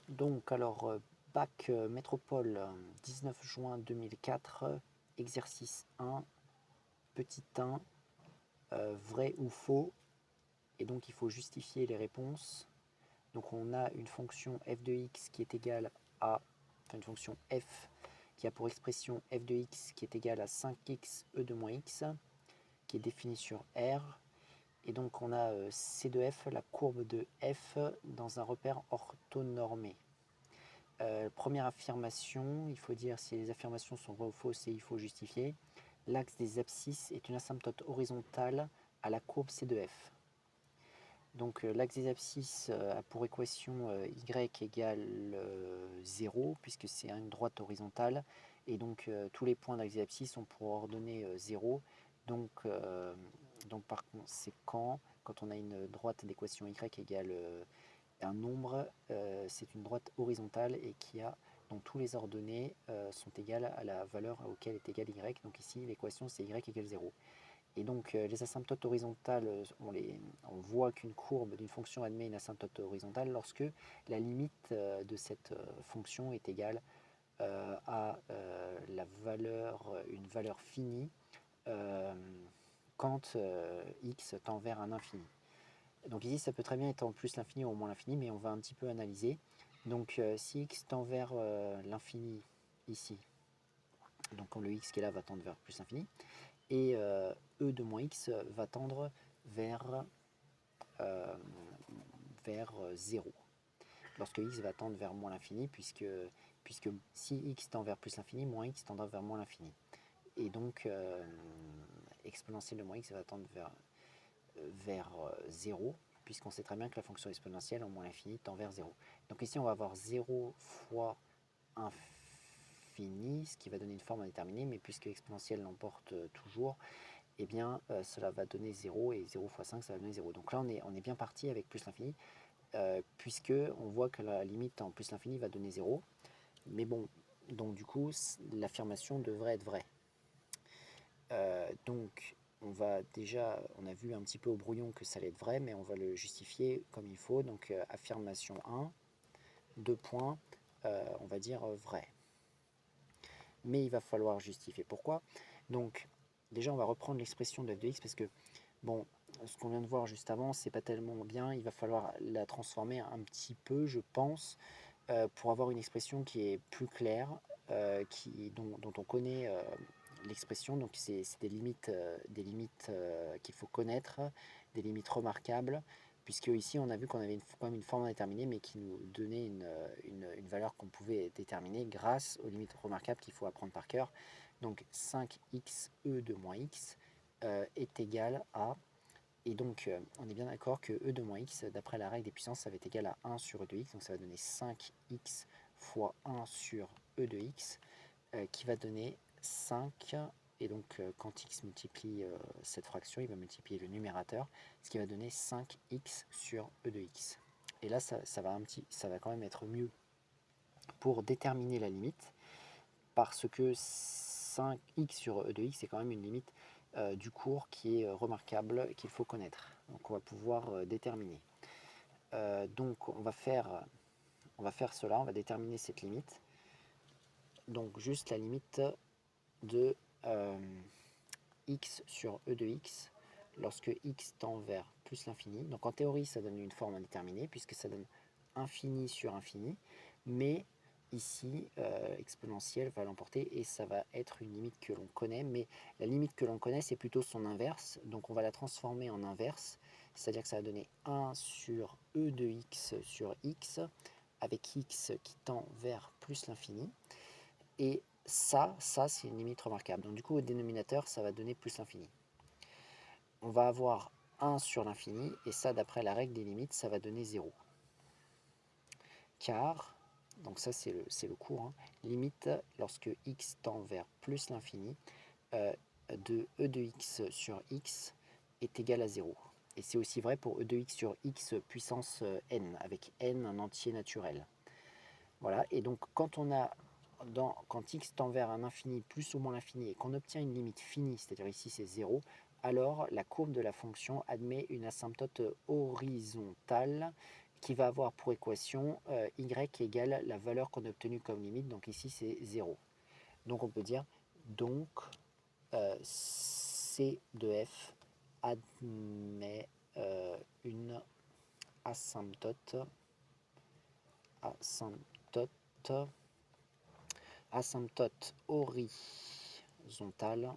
Donc, alors, bac métropole, 19 juin 2004, exercice 1, petit 1, vrai ou faux. Et donc, il faut justifier les réponses. Donc, on a une fonction f de x qui est égale à, enfin, une fonction f qui a pour expression f de x qui est égale à 5x e de moins x, qui est définie sur R. Et donc, on a C de f, la courbe de f dans un repère orthonormé. Première affirmation, il faut dire si les affirmations sont vraies ou fausses et il faut justifier. L'axe des abscisses est une asymptote horizontale à la courbe C de f. Donc l'axe des abscisses a pour équation y égale 0, puisque c'est une droite horizontale. Et donc tous les points d'axe des abscisses ont pour ordonnée 0. Donc par conséquent, quand on a une droite d'équation y égale un nombre, c'est une droite horizontale et qui a, dont tous les ordonnées sont égales à la valeur auquel est égal y. Donc ici, l'équation, c'est y égale 0. Et donc, les asymptotes horizontales, on voit qu'une courbe d'une fonction admet une asymptote horizontale lorsque la limite de cette fonction est égale à une valeur finie quand x tend vers un infini. Donc ici, ça peut très bien être en plus l'infini ou en moins l'infini, mais on va un petit peu analyser. Donc si x tend vers l'infini ici, donc le x qui est là va tendre vers plus l'infini, et e de moins x va tendre euh, vers 0. Lorsque x va tendre vers moins l'infini, puisque si x tend vers plus l'infini, moins x tendra vers moins l'infini. Et donc, exponentielle de moins x va tendre vers 0, puisqu'on sait très bien que la fonction exponentielle en moins l'infini tend vers 0. Donc ici, on va avoir 0 fois infini, ce qui va donner une forme indéterminée, mais puisque exponentielle l'emporte toujours, eh bien cela va donner 0, et 0 fois 5, ça va donner 0. Donc là, on est bien parti avec plus l'infini, puisque on voit que la limite en plus l'infini va donner 0. Mais bon, donc du coup, l'affirmation devrait être vraie. Donc, on a vu un petit peu au brouillon que ça allait être vrai, mais on va le justifier comme il faut. Donc, affirmation 1, 2 points, on va dire vrai. Mais il va falloir justifier. Pourquoi? Donc, déjà, on va reprendre l'expression de f de x parce que, bon, ce qu'on vient de voir juste avant, c'est pas tellement bien. Il va falloir la transformer un petit peu, je pense, pour avoir une expression qui est plus claire, dont on connaît l'expression. Donc c'est des limites qu'il faut connaître, des limites remarquables, puisque ici on a vu qu'on avait quand même une forme indéterminée, mais qui nous donnait une valeur qu'on pouvait déterminer grâce aux limites remarquables qu'il faut apprendre par cœur. Donc 5xe de moins x est égal à... Et donc, on est bien d'accord que e de moins x, d'après la règle des puissances, ça va être égal à 1 sur e de x. Donc, ça va donner 5x fois 1 sur e de x, qui va donner 5. Et donc, quand x multiplie cette fraction, il va multiplier le numérateur, ce qui va donner 5x sur e de x. Et là, ça va quand même être mieux pour déterminer la limite, parce que 5x sur e de x, c'est quand même une limite du cours qui est remarquable, qu'il faut connaître. Donc on va pouvoir déterminer. Donc on va faire cela, on va déterminer cette limite. Donc juste la limite de x sur e de x lorsque x tend vers plus l'infini. Donc en théorie, ça donne une forme indéterminée puisque ça donne infini sur infini, mais ici, exponentielle va l'emporter et ça va être une limite que l'on connaît, mais la limite que l'on connaît, c'est plutôt son inverse, donc on va la transformer en inverse, c'est-à-dire que ça va donner 1 sur e de x sur x, avec x qui tend vers plus l'infini, et ça c'est une limite remarquable. Donc du coup, au dénominateur, ça va donner plus l'infini. On va avoir 1 sur l'infini, et ça, d'après la règle des limites, ça va donner 0. Car, donc ça c'est le cours, hein, limite lorsque x tend vers plus l'infini, de e de x sur x est égal à 0. Et c'est aussi vrai pour e de x sur x puissance n, avec n un entier naturel. Voilà, et donc quand x tend vers un infini plus ou moins l'infini et qu'on obtient une limite finie, c'est-à-dire ici c'est 0, alors la courbe de la fonction admet une asymptote horizontale qui va avoir pour équation y égale la valeur qu'on a obtenue comme limite, donc ici c'est 0. Donc on peut dire, donc C de f admet une asymptote horizontale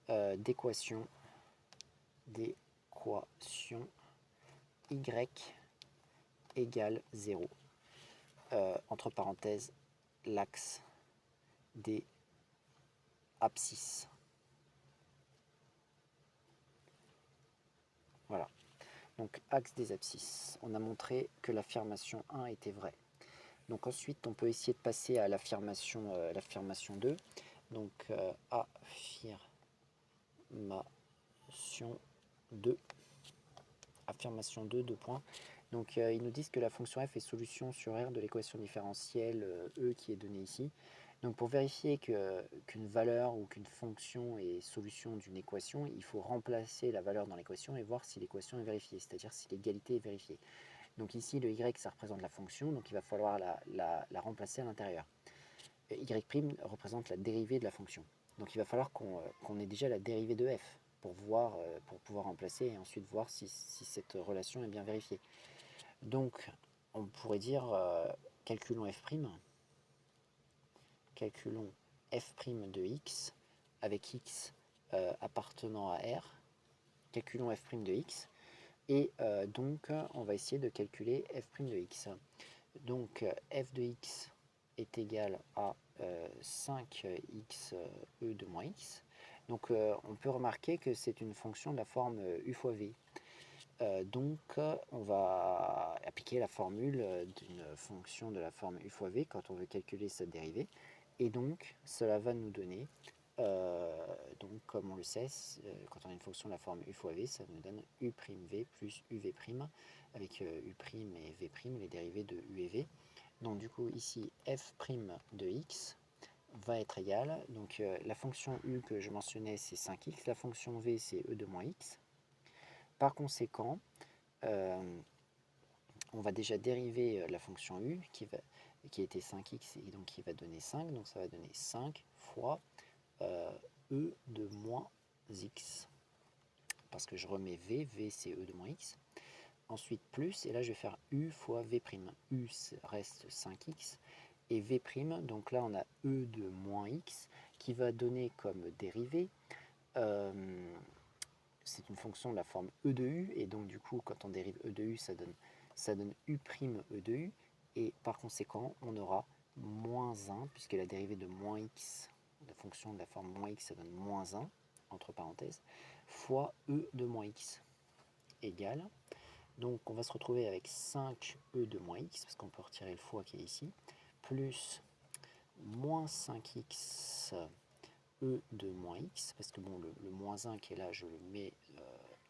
d'équation y égale 0, entre parenthèses, l'axe des abscisses. Voilà. Donc, axe des abscisses. On a montré que l'affirmation 1 était vraie. Donc ensuite, on peut essayer de passer à l'affirmation 2. Donc, affirmation 2. Affirmation 2, 2 points. Donc, ils nous disent que la fonction f est solution sur R de l'équation différentielle E qui est donnée ici. Donc, pour vérifier qu'une valeur ou qu'une fonction est solution d'une équation, il faut remplacer la valeur dans l'équation et voir si l'équation est vérifiée, c'est-à-dire si l'égalité est vérifiée. Donc ici, le y, ça représente la fonction, donc il va falloir la remplacer à l'intérieur. Y' représente la dérivée de la fonction. Donc il va falloir qu'on ait déjà la dérivée de f pour pouvoir remplacer et ensuite voir si cette relation est bien vérifiée. Donc on pourrait dire, calculons f', de x, avec x appartenant à R, calculons f' de x, et donc on va essayer de calculer f' de x. Donc f de x est égal à 5x e de moins x. Donc on peut remarquer que c'est une fonction de la forme u fois v. Donc on va appliquer la formule d'une fonction de la forme u fois v quand on veut calculer sa dérivée. Et donc cela va nous donner, donc comme on le sait, quand on a une fonction de la forme u fois v, ça nous donne u'v plus uv', avec u' et v', les dérivés de u et v. Donc du coup ici f' de x va être égal, donc la fonction u que je mentionnais c'est 5x, la fonction v c'est e de moins x. Par conséquent, on va déjà dériver la fonction u qui était 5x et donc qui va donner 5, donc ça va donner 5 fois e de moins x, parce que je remets v c'est e de moins x. Ensuite plus, et là je vais faire u fois v'. U reste 5x, et v', donc là on a e de moins x, qui va donner comme dérivée, c'est une fonction de la forme e de u, et donc du coup quand on dérive e de u, ça donne u' e de u, et par conséquent on aura moins 1, puisque la dérivée de moins x, la fonction de la forme moins x, ça donne moins 1, entre parenthèses, fois e de moins x, égale. Donc on va se retrouver avec 5e de moins x, parce qu'on peut retirer le fois qui est ici, plus moins 5x e de moins x, parce que bon, le moins 1 qui est là, je le mets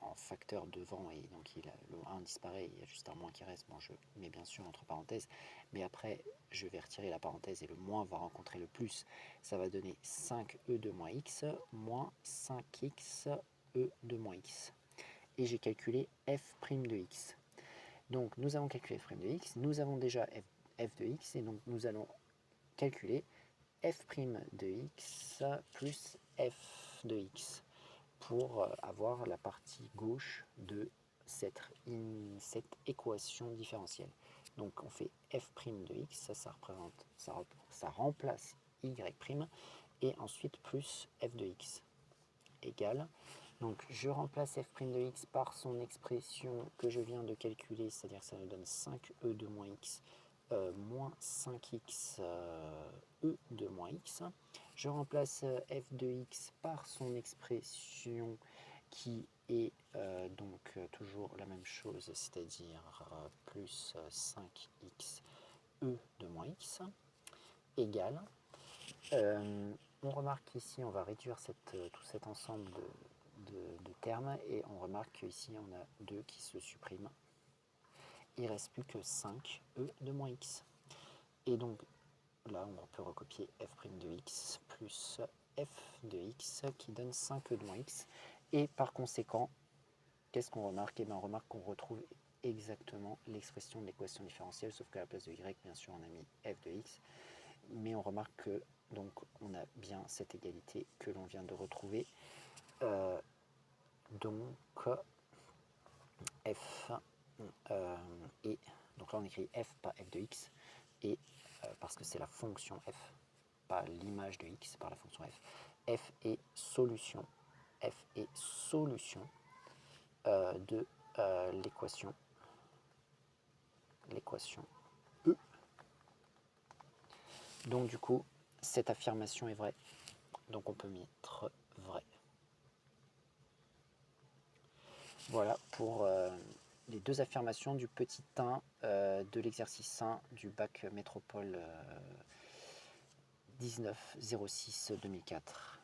en facteur devant, et donc le 1 disparaît, il y a juste un moins qui reste. Bon, je mets bien sûr entre parenthèses, mais après je vais retirer la parenthèse et le moins va rencontrer le plus. Ça va donner 5e de moins x moins 5x e de moins x. Et j'ai calculé f' de x. Donc nous avons calculé f' de x, nous avons déjà f de x, et donc nous allons calculer f' de x plus f de x pour avoir la partie gauche de cette équation différentielle. Donc on fait f' de x, ça remplace y', et ensuite plus f de x égale. Donc je remplace f' de x par son expression que je viens de calculer, c'est-à-dire ça nous donne 5e de moins x moins 5x e de moins x. Je remplace f de x par son expression qui est donc toujours la même chose, c'est-à-dire plus 5x e de moins x, égale. On remarque qu'ici on va réduire tout cet ensemble de termes, et on remarque qu'ici on a 2 qui se suppriment. Il ne reste plus que 5e de moins x. Et donc là on peut recopier f' de x plus f de x qui donne 5e de moins x. Et par conséquent, qu'est-ce qu'on remarque? Et bien on remarque qu'on retrouve exactement l'expression de l'équation différentielle, sauf qu'à la place de y, bien sûr, on a mis f de x. Mais on remarque que donc on a bien cette égalité que l'on vient de retrouver. Donc f et donc là on écrit f, pas f de x, et parce que c'est la fonction f, pas l'image de x, par la fonction f. F est solution de l'équation E. Donc du coup, cette affirmation est vraie. Donc on peut mettre vrai. Voilà pour les deux affirmations du petit 1 de l'exercice 1 du bac métropole 19 06 2024.